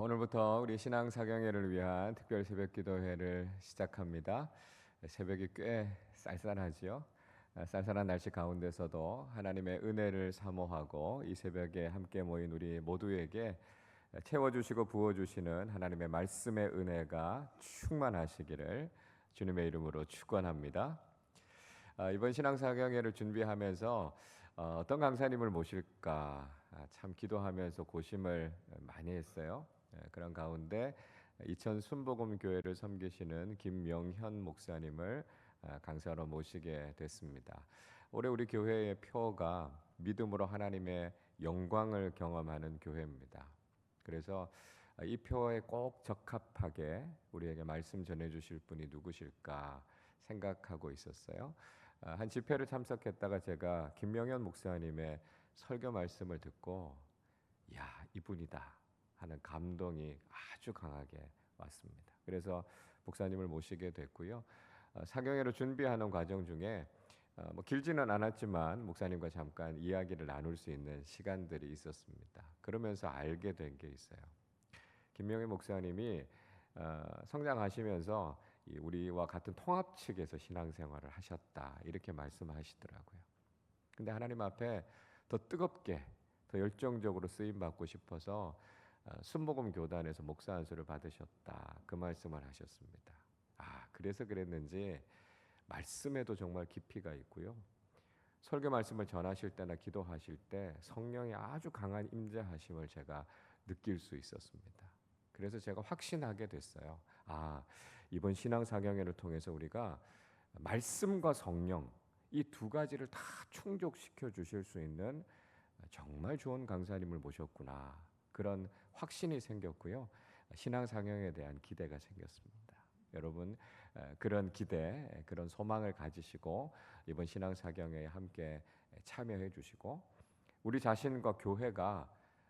오늘부터 우리 신앙사경회를 위한 특별 새벽 기도회를 시작합니다. 새벽이 꽤 쌀쌀하지요. 쌀쌀한 날씨 가운데서도 하나님의 은혜를 사모하고 이 새벽에 함께 모인 우리 모두에게 채워주시고 부어주시는 하나님의 말씀의 은혜가 충만하시기를 주님의 이름으로 축원합니다. 이번 신앙사경회를 준비하면서 어떤 강사님을 모실까 참 기도하면서 고심을 많이 했어요. 그런 가운데 이천 순복음교회를 섬기시는 김명현 목사님을 강사로 모시게 됐습니다. 올해 우리 교회의 표가 믿음으로 하나님의 영광을 경험하는 교회입니다. 그래서 이 표에 꼭 적합하게 우리에게 말씀 전해주실 분이 누구실까 생각하고 있었어요. 한 집회를 참석했다가 제가 김명현 목사님의 설교 말씀을 듣고 야, 이분이다 하는 감동이 아주 강하게 왔습니다. 그래서 목사님을 모시게 됐고요. 사경회를 준비하는 과정 중에 길지는 않았지만 목사님과 잠깐 이야기를 나눌 수 있는 시간들이 있었습니다. 그러면서 알게 된 게 있어요. 김명현 목사님이 성장하시면서 우리와 같은 통합 측에서 신앙생활을 하셨다 이렇게 말씀하시더라고요. 근데 하나님 앞에 더 뜨겁게 더 열정적으로 쓰임 받고 싶어서 순복음 교단에서 목사 안수를 받으셨다 그 말씀을 하셨습니다. 그래서 그랬는지 말씀에도 정말 깊이가 있고요. 설교 말씀을 전하실 때나 기도하실 때 성령의 아주 강한 임재하심을 제가 느낄 수 있었습니다. 그래서 제가 확신하게 됐어요. 이번 신앙사경회를 통해서 우리가 말씀과 성령 이 두 가지를 다 충족시켜 주실 수 있는 정말 좋은 강사님을 모셨구나. 그런 확신이 생겼고요. 신앙사경에 대한 기대가 생겼습니다. 여러분 그런 기대, 그런 소망을 가지시고 이번 신앙사경회에 함께 참여해 주시고 우리 자신과 교회가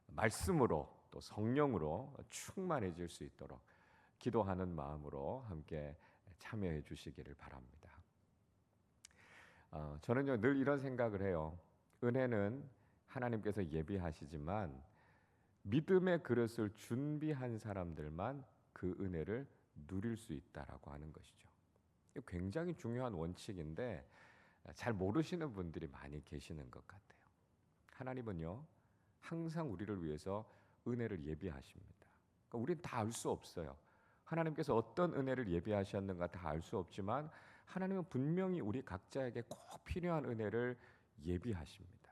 말씀으로 또 성령으로 충만해질 수 있도록 기도하는 마음으로 함께 참여해 주시기를 바랍니다. 저는요 늘 이런 생각을 해요. 은혜는 하나님께서 예비하시지만 믿음의 그릇을 준비한 사람들만 그 은혜를 누릴 수 있다라고 하는 것이죠. 이거 굉장히 중요한 원칙인데 잘 모르시는 분들이 많이 계시는 것 같아요. 하나님은요 항상 우리를 위해서 은혜를 예비하십니다. 그러니까 우리는 다 알 수 없어요. 하나님께서 어떤 은혜를 예비하셨는가 다 알 수 없지만 하나님은 분명히 우리 각자에게 꼭 필요한 은혜를 예비하십니다.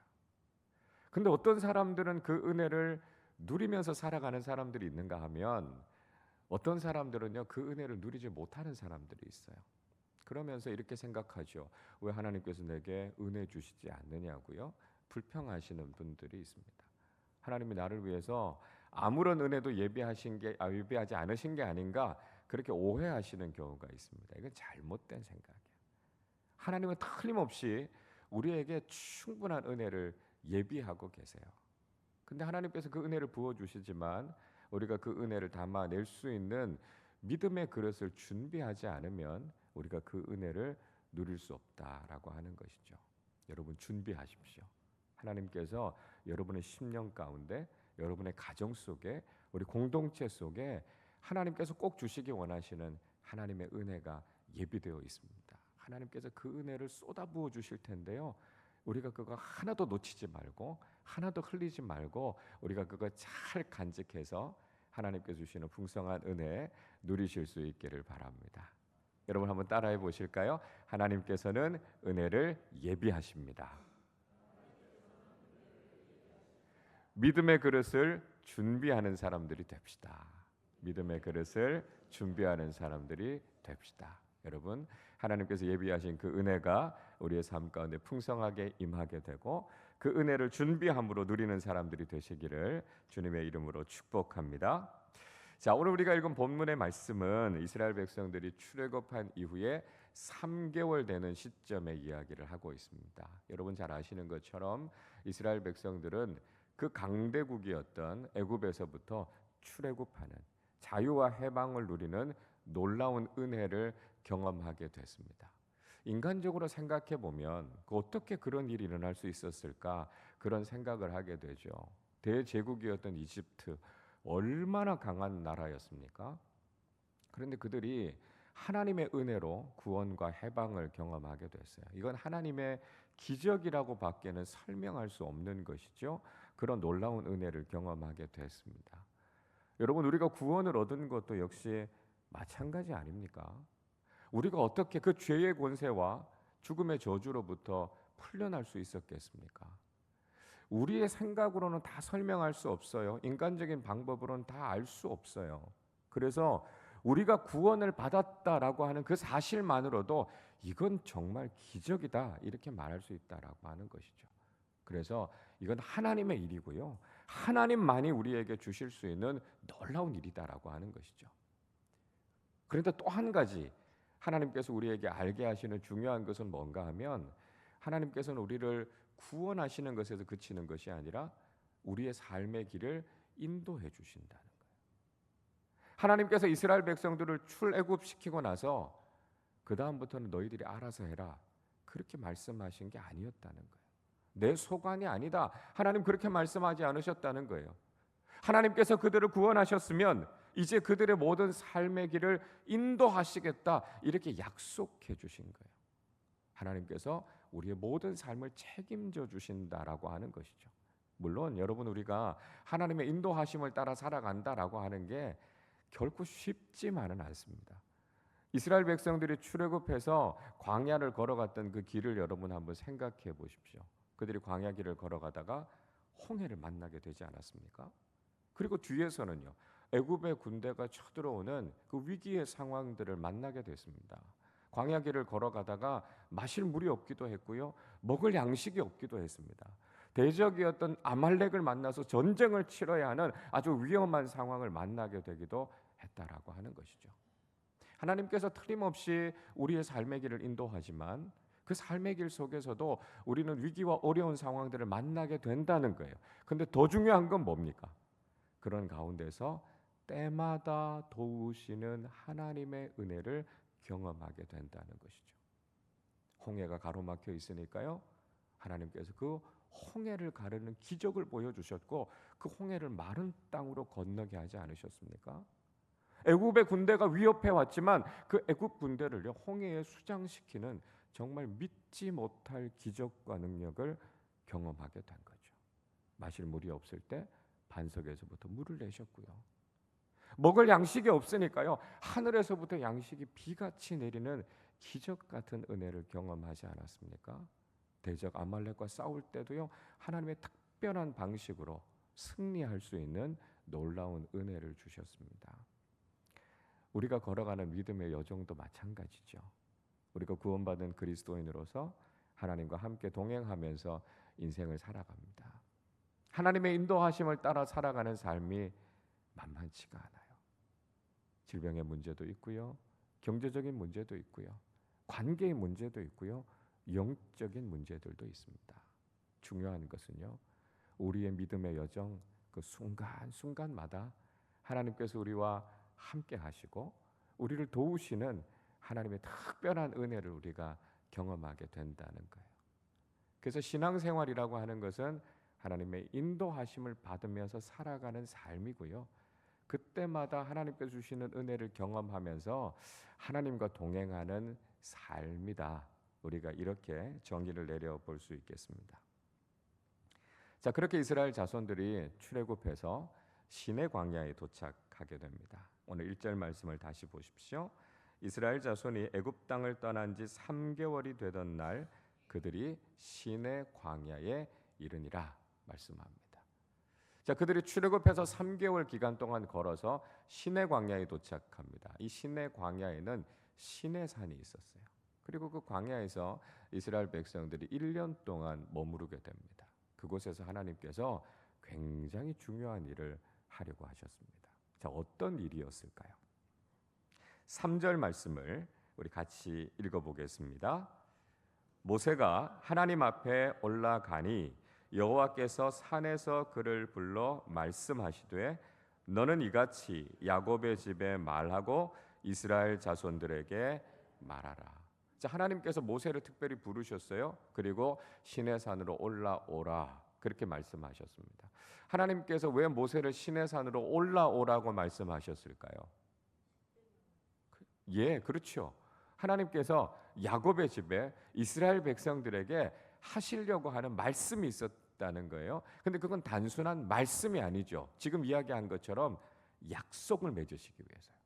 근데 어떤 사람들은 그 은혜를 누리면서 살아가는 사람들이 있는가 하면 어떤 사람들은요 그 은혜를 누리지 못하는 사람들이 있어요. 그러면서 이렇게 생각하죠. 왜 하나님께서 내게 은혜 주시지 않느냐고요? 불평하시는 분들이 있습니다. 하나님이 나를 위해서 아무런 은혜도 예비하지 않으신 게 아닌가 그렇게 오해하시는 경우가 있습니다. 이건 잘못된 생각이에요. 하나님은 틀림없이 우리에게 충분한 은혜를 예비하고 계세요. 근데 하나님께서 그 은혜를 부어주시지만 우리가 그 은혜를 담아낼 수 있는 믿음의 그릇을 준비하지 않으면 우리가 그 은혜를 누릴 수 없다라고 하는 것이죠. 여러분 준비하십시오. 하나님께서 여러분의 심령 가운데 여러분의 가정 속에 우리 공동체 속에 하나님께서 꼭 주시기 원하시는 하나님의 은혜가 예비되어 있습니다. 하나님께서 그 은혜를 쏟아부어 주실 텐데요. 우리가 그거 하나도 놓치지 말고 하나도 흘리지 말고 우리가 그거 잘 간직해서 하나님께서 주시는 풍성한 은혜 누리실 수 있기를 바랍니다. 여러분 한번 따라해 보실까요? 하나님께서는 은혜를 예비하십니다. 믿음의 그릇을 준비하는 사람들이 됩시다. 믿음의 그릇을 준비하는 사람들이 됩시다. 여러분 하나님께서 예비하신 그 은혜가 우리의 삶 가운데 풍성하게 임하게 되고 그 은혜를 준비함으로 누리는 사람들이 되시기를 주님의 이름으로 축복합니다. 자, 오늘 우리가 읽은 본문의 말씀은 이스라엘 백성들이 출애굽한 이후에 3개월 되는 시점의 이야기를 하고 있습니다. 여러분 잘 아시는 것처럼 이스라엘 백성들은 그 강대국이었던 애굽에서부터 출애굽하는 자유와 해방을 누리는 놀라운 은혜를 경험하게 됐습니다. 인간적으로 생각해 보면 어떻게 그런 일이 일어날 수 있었을까 그런 생각을 하게 되죠. 대제국이었던 이집트 얼마나 강한 나라였습니까? 그런데 그들이 하나님의 은혜로 구원과 해방을 경험하게 됐어요. 이건 하나님의 기적이라고 밖에는 설명할 수 없는 것이죠. 그런 놀라운 은혜를 경험하게 됐습니다. 여러분, 우리가 구원을 얻은 것도 역시 마찬가지 아닙니까? 우리가 어떻게 그 죄의 권세와 죽음의 저주로부터 풀려날 수 있었겠습니까? 우리의 생각으로는 다 설명할 수 없어요. 인간적인 방법으로는 다 알 수 없어요. 그래서 우리가 구원을 받았다라고 하는 그 사실만으로도 이건 정말 기적이다 이렇게 말할 수 있다라고 하는 것이죠. 그래서 이건 하나님의 일이고요. 하나님만이 우리에게 주실 수 있는 놀라운 일이다라고 하는 것이죠. 그런데 또 한 가지 하나님께서 우리에게 알게 하시는 중요한 것은 뭔가 하면 하나님께서는 우리를 구원하시는 것에서 그치는 것이 아니라 우리의 삶의 길을 인도해 주신다는 거예요. 하나님께서 이스라엘 백성들을 출애굽시키고 나서 그 다음부터는 너희들이 알아서 해라 그렇게 말씀하신 게 아니었다는 거예요. 내 소관이 아니다. 하나님 그렇게 말씀하지 않으셨다는 거예요. 하나님께서 그들을 구원하셨으면 이제 그들의 모든 삶의 길을 인도하시겠다 이렇게 약속해 주신 거예요. 하나님께서 우리의 모든 삶을 책임져 주신다라고 하는 것이죠. 물론 여러분 우리가 하나님의 인도하심을 따라 살아간다라고 하는 게 결코 쉽지만은 않습니다. 이스라엘 백성들이 출애굽해서 광야를 걸어갔던 그 길을 여러분 한번 생각해 보십시오. 그들이 광야 길을 걸어가다가 홍해를 만나게 되지 않았습니까? 그리고 뒤에서는요. 애굽의 군대가 쳐들어오는 그 위기의 상황들을 만나게 됐습니다. 광야 길을 걸어가다가 마실 물이 없기도 했고요. 먹을 양식이 없기도 했습니다. 대적이었던 아말렉을 만나서 전쟁을 치러야 하는 아주 위험한 상황을 만나게 되기도 했다라고 하는 것이죠. 하나님께서 틀림없이 우리의 삶의 길을 인도하지만 그 삶의 길 속에서도 우리는 위기와 어려운 상황들을 만나게 된다는 거예요. 근데 더 중요한 건 뭡니까? 그런 가운데서 때마다 도우시는 하나님의 은혜를 경험하게 된다는 것이죠. 홍해가 가로막혀 있으니까요. 하나님께서 그 홍해를 가르는 기적을 보여주셨고 그 홍해를 마른 땅으로 건너게 하지 않으셨습니까? 애굽의 군대가 위협해 왔지만 그 애굽 군대를요 홍해에 수장시키는 정말 믿지 못할 기적과 능력을 경험하게 된 거죠. 마실 물이 없을 때 반석에서부터 물을 내셨고요. 먹을 양식이 없으니까요 하늘에서부터 양식이 비같이 내리는 기적 같은 은혜를 경험하지 않았습니까? 대적 아말렉과 싸울 때도요 하나님의 특별한 방식으로 승리할 수 있는 놀라운 은혜를 주셨습니다. 우리가 걸어가는 믿음의 여정도 마찬가지죠. 우리가 구원받은 그리스도인으로서 하나님과 함께 동행하면서 인생을 살아갑니다. 하나님의 인도하심을 따라 살아가는 삶이 만만치가 않아요. 질병의 문제도 있고요. 경제적인 문제도 있고요. 관계의 문제도 있고요. 영적인 문제들도 있습니다. 중요한 것은요. 우리의 믿음의 여정 그 순간순간마다 하나님께서 우리와 함께 하시고 우리를 도우시는 하나님의 특별한 은혜를 우리가 경험하게 된다는 거예요. 그래서 신앙생활이라고 하는 것은 하나님의 인도하심을 받으면서 살아가는 삶이고요. 그때마다 하나님께서 주시는 은혜를 경험하면서 하나님과 동행하는 삶이다. 우리가 이렇게 정의를 내려볼 수 있겠습니다. 자, 그렇게 이스라엘 자손들이 출애굽해서 시내 광야에 도착하게 됩니다. 오늘 1절 말씀을 다시 보십시오. 이스라엘 자손이 애굽 땅을 떠난 지 3개월이 되던 날 그들이 시내 광야에 이르니라 말씀합니다. 자, 그들이 출애굽해서 3개월 기간 동안 걸어서 시내 광야에 도착합니다. 이 시내 광야에는 시내산이 있었어요. 그리고 그 광야에서 이스라엘 백성들이 1년 동안 머무르게 됩니다. 그곳에서 하나님께서 굉장히 중요한 일을 하려고 하셨습니다. 자, 어떤 일이었을까요? 3절 말씀을 우리 같이 읽어보겠습니다. 모세가 하나님 앞에 올라가니 여호와께서 산에서 그를 불러 말씀하시되 너는 이같이 야곱의 집에 말하고 이스라엘 자손들에게 말하라. 자, 하나님께서 모세를 특별히 부르셨어요. 그리고 시내산으로 올라오라 그렇게 말씀하셨습니다. 하나님께서 왜 모세를 시내산으로 올라오라고 말씀하셨을까요? 예, 그렇죠. 하나님께서 야곱의 집에 이스라엘 백성들에게 하시려고 하는 말씀이 있었다는 거예요. 근데 그건 단순한 말씀이 아니죠. 지금 이야기한 것처럼 약속을 맺으시기 위해서요.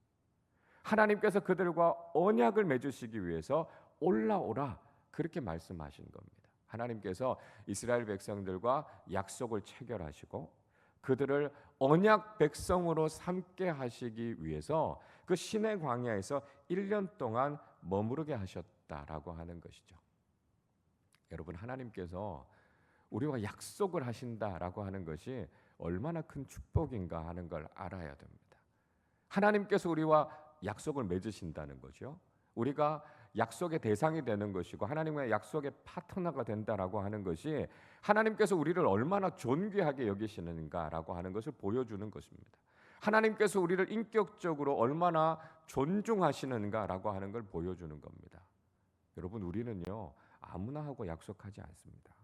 하나님께서 그들과 언약을 맺으시기 위해서 올라오라 그렇게 말씀하신 겁니다. 하나님께서 이스라엘 백성들과 약속을 체결하시고 그들을 언약 백성으로 삼게 하시기 위해서 그 시내 광야에서 1년 동안 머무르게 하셨다라고 하는 것이죠. 여러분, 하나님께서 우리와 약속을 하신다라고 하는 것이 얼마나 큰 축복인가 하는 걸 알아야 됩니다. 하나님께서 우리와 약속을 맺으신다는 거죠. 우리가 약속의 대상이 되는 것이고 하나님과의 약속의 파트너가 된다라고 하는 것이 하나님께서 우리를 얼마나 존귀하게 여기시는가라고 하는 것을 보여주는 것입니다. 하나님께서 우리를 인격적으로 얼마나 존중하시는가라고 하는 걸 보여주는 겁니다. 여러분, 우리는요 아무나 하고 약속하지 않습니다.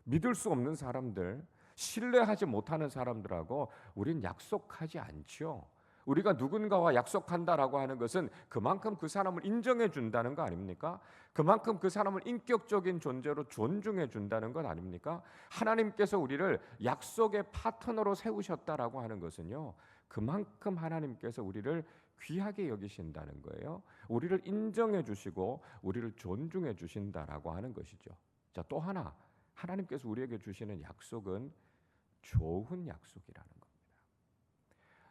믿을 수 없는 사람들, 신뢰하지 못하는 사람들하고 우린 약속하지 않죠. 우리가 누군가와 약속한다라고 하는 것은 그만큼 그 사람을 인정해 준다는 거 아닙니까? 그만큼 그 사람을 인격적인 존재로 존중해 준다는 것 아닙니까? 하나님께서 우리를 약속의 파트너로 세우셨다라고 하는 것은요, 그만큼 하나님께서 우리를 귀하게 여기신다는 거예요. 우리를 인정해 주시고 우리를 존중해 주신다라고 하는 것이죠. 자, 또 하나, 하나님께서 우리에게 주시는 약속은 좋은 약속이라는 겁니다.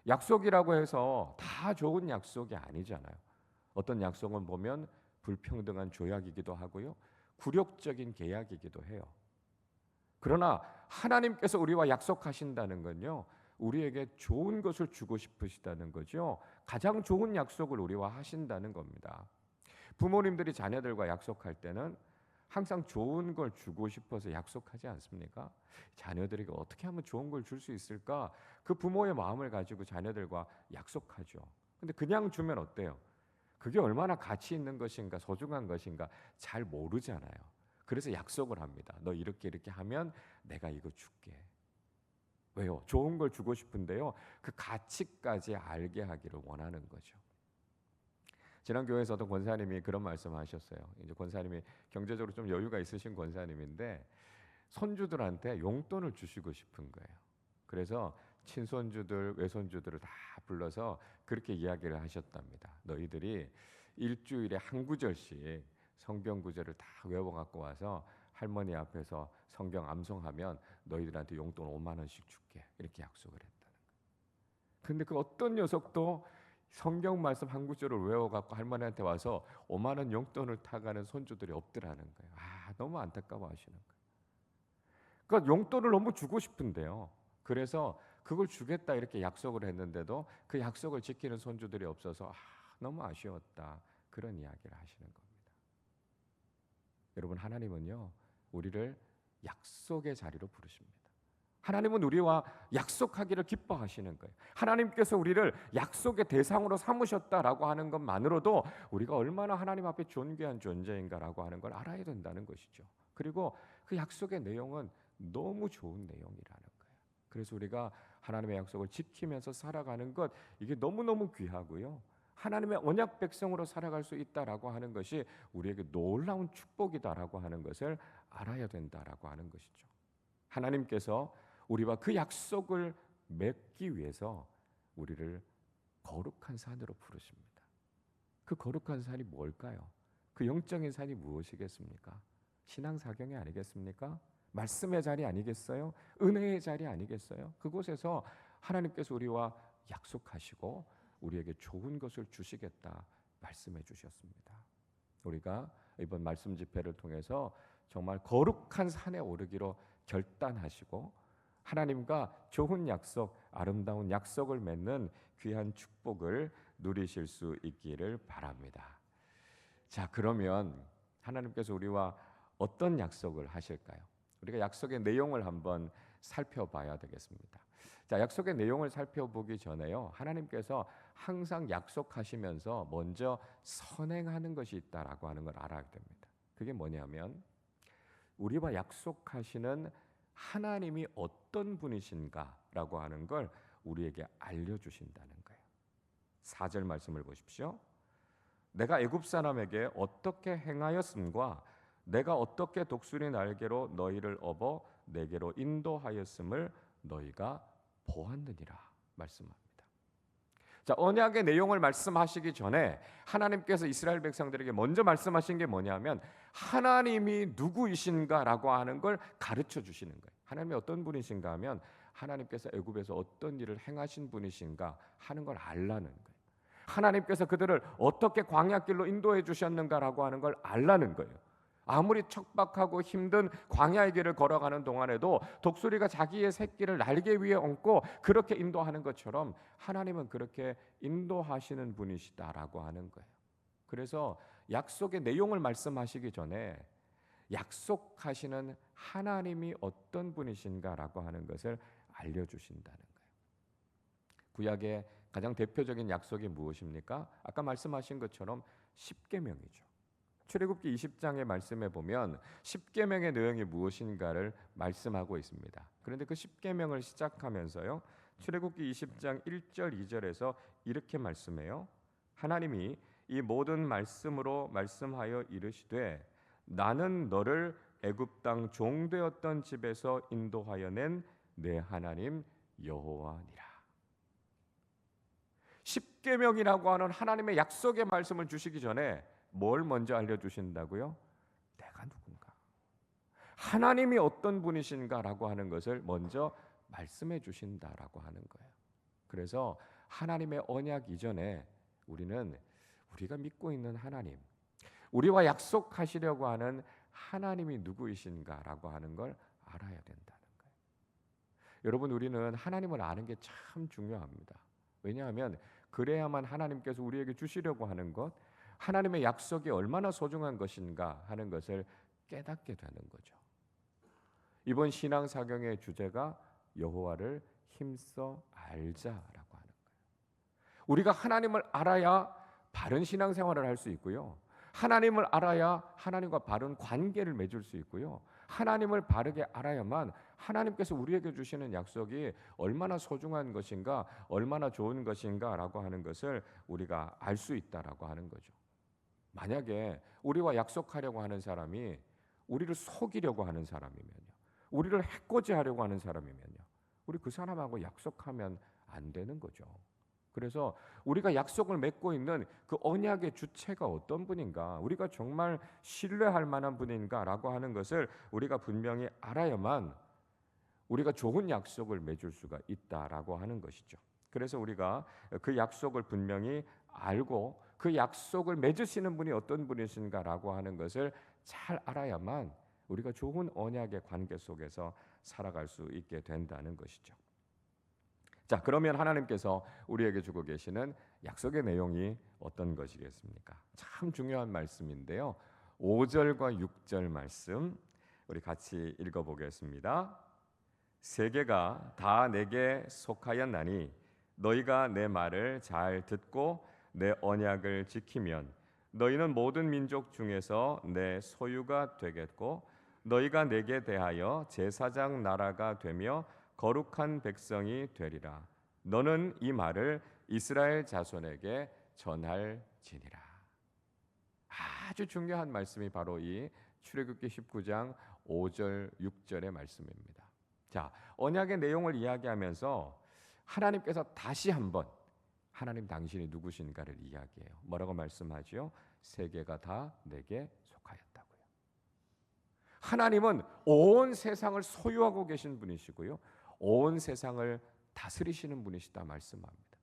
약속이라고 해서 다 좋은 약속이 아니잖아요. 어떤 약속은 보면 불평등한 조약이기도 하고요, 굴욕적인 계약이기도 해요. 그러나 하나님께서 우리와 약속하신다는 건요, 우리에게 좋은 것을 주고 싶으시다는 거죠. 가장 좋은 약속을 우리와 하신다는 겁니다. 부모님들이 자녀들과 약속할 때는 항상 좋은 걸 주고 싶어서 약속하지 않습니까? 자녀들에게 어떻게 하면 좋은 걸 줄 수 있을까? 그 부모의 마음을 가지고 자녀들과 약속하죠. 근데 그냥 주면 어때요? 그게 얼마나 가치 있는 것인가, 소중한 것인가 잘 모르잖아요. 그래서 약속을 합니다. 너 이렇게 이렇게 하면 내가 이거 줄게. 왜요? 좋은 걸 주고 싶은데요, 그 가치까지 알게 하기를 원하는 거죠. 지난 교회에서도 권사님이 그런 말씀하셨어요. 이제 권사님이 경제적으로 좀 여유가 있으신 권사님인데 손주들한테 용돈을 주시고 싶은 거예요. 그래서 친손주들, 외손주들을 다 불러서 그렇게 이야기를 하셨답니다. 너희들이 일주일에 한 구절씩 성경 구절을 다 외워 갖고 와서 할머니 앞에서 성경 암송하면 너희들한테 용돈 5만 원씩 줄게. 이렇게 약속을 했다는 거예요. 근데 그 어떤 녀석도 성경 말씀 한 구절을 외워갖고 할머니한테 와서 5만 원 용돈을 타가는 손주들이 없더라는 거예요. 너무 안타까워하시는 거예요. 그러니까 용돈을 너무 주고 싶은데요, 그래서 그걸 주겠다 이렇게 약속을 했는데도 그 약속을 지키는 손주들이 없어서 너무 아쉬웠다, 그런 이야기를 하시는 겁니다. 여러분, 하나님은요 우리를 약속의 자리로 부르십니다. 하나님은 우리와 약속하기를 기뻐하시는 거예요. 하나님께서 우리를 약속의 대상으로 삼으셨다라고 하는 것만으로도 우리가 얼마나 하나님 앞에 존귀한 존재인가라고 하는 걸 알아야 된다는 것이죠. 그리고 그 약속의 내용은 너무 좋은 내용이라는 거예요. 그래서 우리가 하나님의 약속을 지키면서 살아가는 것, 이게 너무너무 귀하고요, 하나님의 언약 백성으로 살아갈 수 있다라고 하는 것이 우리에게 놀라운 축복이다라고 하는 것을 알아야 된다라고 하는 것이죠. 하나님께서 우리와 그 약속을 맺기 위해서 우리를 거룩한 산으로 부르십니다. 그 거룩한 산이 뭘까요? 그 영적인 산이 무엇이겠습니까? 신앙사경이 아니겠습니까? 말씀의 자리 아니겠어요? 은혜의 자리 아니겠어요? 그곳에서 하나님께서 우리와 약속하시고 우리에게 좋은 것을 주시겠다 말씀해 주셨습니다. 우리가 이번 말씀 집회를 통해서 정말 거룩한 산에 오르기로 결단하시고 하나님과 좋은 약속, 아름다운 약속을 맺는 귀한 축복을 누리실 수 있기를 바랍니다. 자, 그러면 하나님께서 우리와 어떤 약속을 하실까요? 우리가 약속의 내용을 한번 살펴봐야 되겠습니다. 자, 약속의 내용을 살펴보기 전에요, 하나님께서 항상 약속하시면서 먼저 선행하는 것이 있다라고 하는 걸 알아야 됩니다. 그게 뭐냐면 우리와 약속하시는 하나님이 어떤 분이신가라고 하는 걸 우리에게 알려주신다는 거예요. 4절 말씀을 보십시오. 내가 애굽 사람에게 어떻게 행하였음과 내가 어떻게 독수리 날개로 너희를 업어 내게로 인도하였음을 너희가 보았느니라 말씀합니다. 자, 언약의 내용을 말씀하시기 전에 하나님께서 이스라엘 백성들에게 먼저 말씀하신 게 뭐냐면 하나님이 누구이신가라고 하는 걸 가르쳐 주시는 거예요. 하나님이 어떤 분이신가 하면 하나님께서 애굽에서 어떤 일을 행하신 분이신가 하는 걸 알라는 거예요. 하나님께서 그들을 어떻게 광야길로 인도해 주셨는가라고 하는 걸 알라는 거예요. 아무리 척박하고 힘든 광야의 길을 걸어가는 동안에도 독수리가 자기의 새끼를 날개 위에 얹고 그렇게 인도하는 것처럼 하나님은 그렇게 인도하시는 분이시다라고 하는 거예요. 그래서 약속의 내용을 말씀하시기 전에 약속하시는 하나님이 어떤 분이신가라고 하는 것을 알려주신다는 거예요. 구약의 가장 대표적인 약속이 무엇입니까? 아까 말씀하신 것처럼 십계명이죠. 출애굽기 20장의 말씀에 보면 십계명의 내용이 무엇인가를 말씀하고 있습니다. 그런데 그 십계명을 시작하면서요, 출애굽기 20장 1절 2절에서 이렇게 말씀해요. 하나님이 이 모든 말씀으로 말씀하여 이르시되 나는 너를 애굽 땅 종되었던 집에서 인도하여 낸 내 하나님 여호와니라. 십계명이라고 하는 하나님의 약속의 말씀을 주시기 전에 뭘 먼저 알려주신다고요? 내가 누군가, 하나님이 어떤 분이신가라고 하는 것을 먼저 말씀해 주신다라고 하는 거예요. 그래서 하나님의 언약 이전에 우리가 믿고 있는 하나님, 우리와 약속하시려고 하는 하나님이 누구이신가라고 하는 걸 알아야 된다는 거예요. 여러분, 우리는 하나님을 아는 게 참 중요합니다. 왜냐하면 그래야만 하나님께서 우리에게 주시려고 하는 것, 하나님의 약속이 얼마나 소중한 것인가 하는 것을 깨닫게 되는 거죠. 이번 신앙 사경의 주제가 여호와를 힘써 알자라고 하는 거예요. 우리가 하나님을 알아야 바른 신앙생활을 할 수 있고요. 하나님을 알아야 하나님과 바른 관계를 맺을 수 있고요. 하나님을 바르게 알아야만 하나님께서 우리에게 주시는 약속이 얼마나 소중한 것인가, 얼마나 좋은 것인가라고 하는 것을 우리가 알 수 있다라고 하는 거죠. 만약에 우리와 약속하려고 하는 사람이 우리를 속이려고 하는 사람이면요, 우리를 해코지하려고 하는 사람이면요, 우리 그 사람하고 약속하면 안 되는 거죠. 그래서 우리가 약속을 맺고 있는 그 언약의 주체가 어떤 분인가, 우리가 정말 신뢰할 만한 분인가라고 하는 것을 우리가 분명히 알아야만 우리가 좋은 약속을 맺을 수가 있다라고 하는 것이죠. 그래서 우리가 그 약속을 분명히 알고 그 약속을 맺으시는 분이 어떤 분이신가라고 하는 것을 잘 알아야만 우리가 좋은 언약의 관계 속에서 살아갈 수 있게 된다는 것이죠. 자, 그러면 하나님께서 우리에게 주고 계시는 약속의 내용이 어떤 것이겠습니까? 참 중요한 말씀인데요. 5절과 6절 말씀 우리 같이 읽어보겠습니다. 세계가 다 내게 속하였나니 너희가 내 말을 잘 듣고 내 언약을 지키면 너희는 모든 민족 중에서 내 소유가 되겠고 너희가 내게 대하여 제사장 나라가 되며 거룩한 백성이 되리라. 너는 이 말을 이스라엘 자손에게 전할지니라. 아주 중요한 말씀이 바로 이 출애굽기 19장 5절 6절의 말씀입니다. 자, 언약의 내용을 이야기하면서 하나님께서 다시 한번 하나님 당신이 누구신가를 이야기해요. 뭐라고 말씀하지요? 세계가 다 내게 속하였다고요. 하나님은 온 세상을 소유하고 계신 분이시고요, 온 세상을 다스리시는 분이시다 말씀합니다.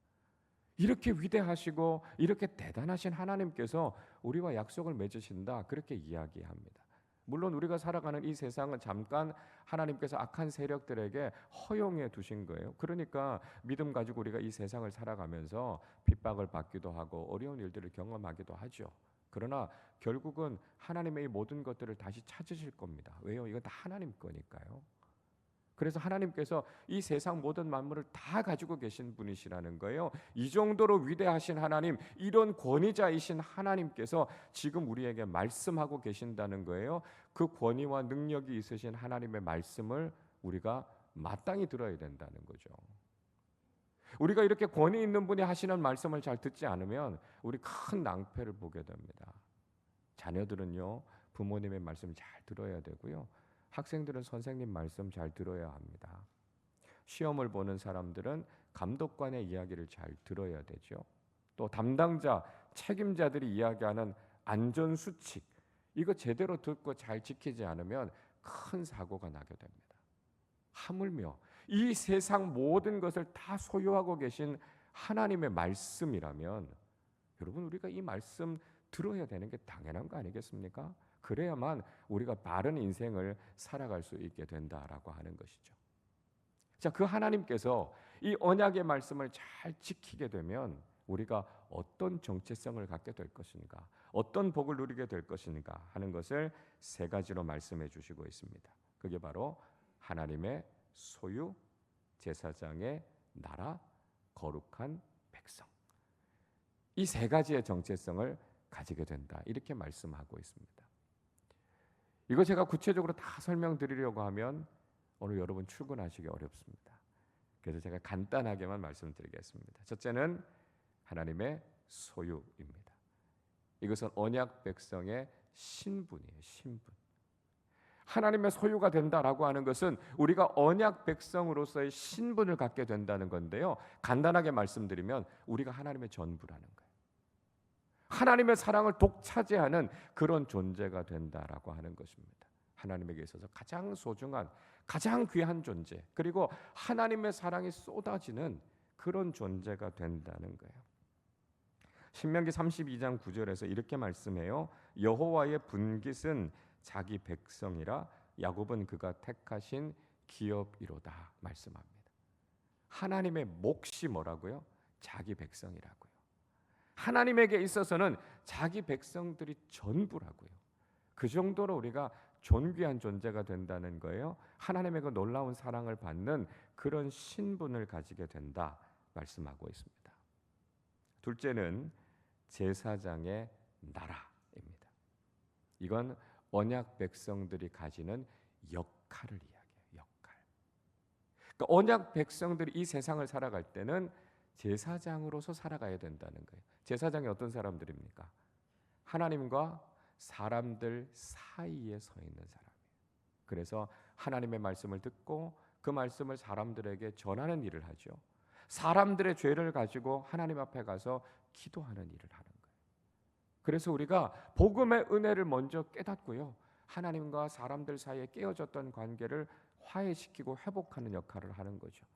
이렇게 위대하시고 이렇게 대단하신 하나님께서 우리와 약속을 맺으신다, 그렇게 이야기합니다. 물론 우리가 살아가는 이 세상은 잠깐 하나님께서 악한 세력들에게 허용해 두신 거예요. 그러니까 믿음 가지고 우리가 이 세상을 살아가면서 핍박을 받기도 하고 어려운 일들을 경험하기도 하죠. 그러나 결국은 하나님의 이 모든 것들을 다시 찾으실 겁니다. 왜요? 이건 다 하나님 거니까요. 그래서 하나님께서 이 세상 모든 만물을 다 가지고 계신 분이시라는 거예요. 이 정도로 위대하신 하나님, 이런 권위자이신 하나님께서 지금 우리에게 말씀하고 계신다는 거예요. 그 권위와 능력이 있으신 하나님의 말씀을 우리가 마땅히 들어야 된다는 거죠. 우리가 이렇게 권위 있는 분이 하시는 말씀을 잘 듣지 않으면 우리 큰 낭패를 보게 됩니다. 자녀들은요, 부모님의 말씀 잘 들어야 되고요. 학생들은 선생님 말씀 잘 들어야 합니다. 시험을 보는 사람들은 감독관의 이야기를 잘 들어야 되죠. 또 담당자, 책임자들이 이야기하는 안전수칙, 이거 제대로 듣고 잘 지키지 않으면 큰 사고가 나게 됩니다. 하물며 이 세상 모든 것을 다 소유하고 계신 하나님의 말씀이라면 여러분, 우리가 이 말씀 들어야 되는 게 당연한 거 아니겠습니까? 그래야만 우리가 바른 인생을 살아갈 수 있게 된다라고 하는 것이죠. 자, 그 하나님께서 이 언약의 말씀을 잘 지키게 되면 우리가 어떤 정체성을 갖게 될 것인가, 어떤 복을 누리게 될 것인가 하는 것을 세 가지로 말씀해 주시고 있습니다. 그게 바로 하나님의 소유, 제사장의 나라, 거룩한 백성. 이 세 가지의 정체성을 가지게 된다, 이렇게 말씀하고 있습니다. 이거 제가 구체적으로 다 설명드리려고 하면 오늘 여러분 출근하시기 어렵습니다. 그래서 제가 간단하게만 말씀드리겠습니다. 첫째는 하나님의 소유입니다. 이것은 언약 백성의 신분이에요. 신분. 하나님의 소유가 된다라고 하는 것은 우리가 언약 백성으로서의 신분을 갖게 된다는 건데요. 간단하게 말씀드리면 우리가 하나님의 전부라는 거예요. 하나님의 사랑을 독차지하는 그런 존재가 된다라고 하는 것입니다. 하나님에게 있어서 가장 소중한, 가장 귀한 존재, 그리고 하나님의 사랑이 쏟아지는 그런 존재가 된다는 거예요. 신명기 32장 9절에서 이렇게 말씀해요. 여호와의 분깃은 자기 백성이라 야곱은 그가 택하신 기업이로다 말씀합니다. 하나님의 몫이 뭐라고요? 자기 백성이라고요. 하나님에게 있어서는 자기 백성들이 전부라고요. 그 정도로 우리가 존귀한 존재가 된다는 거예요. 하나님의 그 놀라운 사랑을 받는 그런 신분을 가지게 된다 말씀하고 있습니다. 둘째는 제사장의 나라입니다. 이건 언약 백성들이 가지는 역할을 이야기해요. 역할. 그러니까 언약 백성들이 이 세상을 살아갈 때는 제사장으로서 살아가야 된다는 거예요. 제사장이 어떤 사람들입니까? 하나님과 사람들 사이에 서 있는 사람이에요. 그래서 하나님의 말씀을 듣고 그 말씀을 사람들에게 전하는 일을 하죠. 사람들의 죄를 가지고 하나님 앞에 가서 기도하는 일을 하는 거예요. 그래서 우리가 복음의 은혜를 먼저 깨닫고요, 하나님과 사람들 사이에 깨어졌던 관계를 화해시키고 회복하는 역할을 하는 거죠.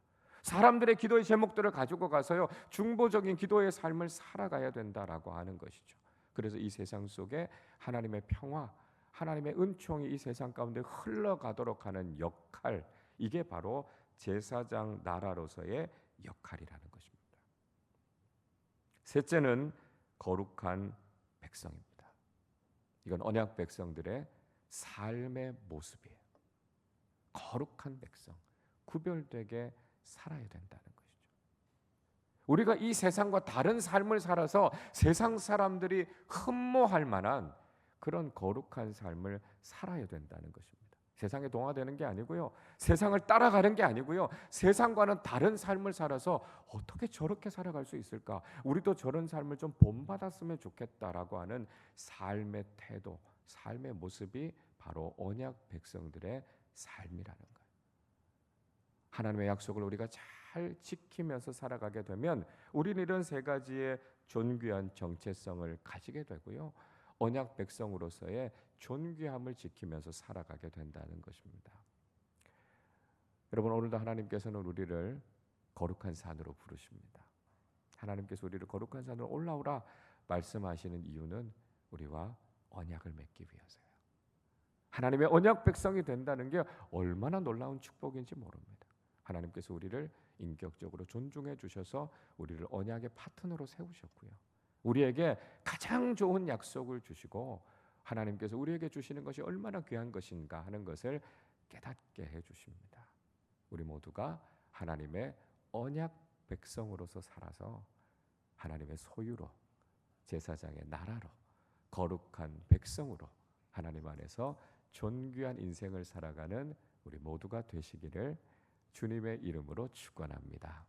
사람들의 기도의 제목들을 가지고 가서요, 중보적인 기도의 삶을 살아가야 된다라고 하는 것이죠. 그래서 이 세상 속에 하나님의 평화, 하나님의 은총이 이 세상 가운데 흘러가도록 하는 역할, 이게 바로 제사장 나라로서의 역할이라는 것입니다. 셋째는 거룩한 백성입니다. 이건 언약 백성들의 삶의 모습이에요. 거룩한 백성, 구별되게 살아야 된다는 것이죠. 우리가 이 세상과 다른 삶을 살아서 세상 사람들이 흠모할 만한 그런 거룩한 삶을 살아야 된다는 것입니다. 세상에 동화되는 게 아니고요, 세상을 따라가는 게 아니고요, 세상과는 다른 삶을 살아서 어떻게 저렇게 살아갈 수 있을까? 우리도 저런 삶을 좀 본받았으면 좋겠다라고 하는 삶의 태도, 삶의 모습이 바로 언약 백성들의 삶이라는 거예요. 하나님의 약속을 우리가 잘 지키면서 살아가게 되면 우리는 이런 세 가지의 존귀한 정체성을 가지게 되고요, 언약 백성으로서의 존귀함을 지키면서 살아가게 된다는 것입니다. 여러분, 오늘도 하나님께서는 우리를 거룩한 산으로 부르십니다. 하나님께서 우리를 거룩한 산으로 올라오라 말씀하시는 이유는 우리와 언약을 맺기 위해서예요. 하나님의 언약 백성이 된다는 게 얼마나 놀라운 축복인지 모릅니다. 하나님께서 우리를 인격적으로 존중해 주셔서 우리를 언약의 파트너로 세우셨고요, 우리에게 가장 좋은 약속을 주시고 하나님께서 우리에게 주시는 것이 얼마나 귀한 것인가 하는 것을 깨닫게 해주십니다. 우리 모두가 하나님의 언약 백성으로서 살아서 하나님의 소유로, 제사장의 나라로, 거룩한 백성으로 하나님 안에서 존귀한 인생을 살아가는 우리 모두가 되시기를 주님의 이름으로 축원합니다.